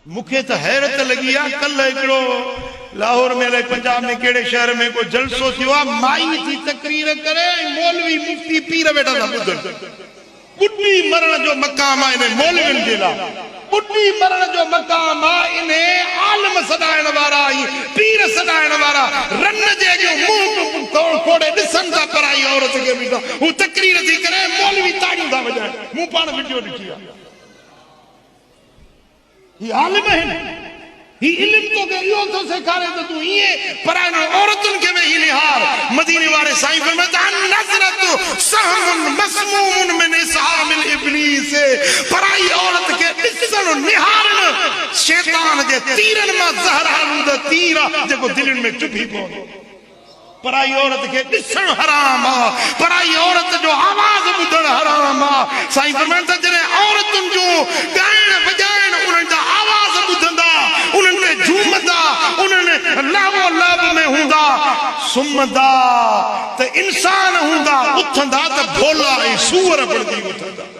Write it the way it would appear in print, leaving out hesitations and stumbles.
मुखे तो हैरत लगी आ कल एकड़ो लाहौर में ले पंजाब में केड़े शहर में को जलसो थियो आ माई थी तकरीर करे मौलवी मुफ्ती पीर बेटा दा बुधर बुड्ढी मरण जो मकाम आ इने मौलविन जेला बुड्ढी मरण जो मकाम आ इने आलम सदायण वारा पीर सदायण वारा रन जे जो मुंह तोड़ कोड़े दिसन दा पराई औरत के बीटा हु तकरीर थी करे मौलवी ताड़ियों दा वजाए मु पाण वीडियो दिखी आ ये आलिम है ही इल्म तो के यो तो सिखारे तो तू ये पराने औरतन के में ही निहार मदीने वाले साईं फरमाता नजरतु सहमुन मसमूमुन मिन इसहामिल इब्लीस पराई औरत के दिसन निहारन शैतान के तीरन में जहरानु द तीरा जेको दिलन में चुभी पो पराई औरत के दिसन हराम आ पराई औरत जो आवाज बुधण हराम आ साईं फरमाता जने औरतन जो गायन बजायन उन दा आवाज बुधंदा उन्होंने झूमदा उन्होंने लावो लाभ में हुंदा सुमदा ते इंसान हुंदा उठंदा ते भोला ऐ सूअर बणदी उठंदा।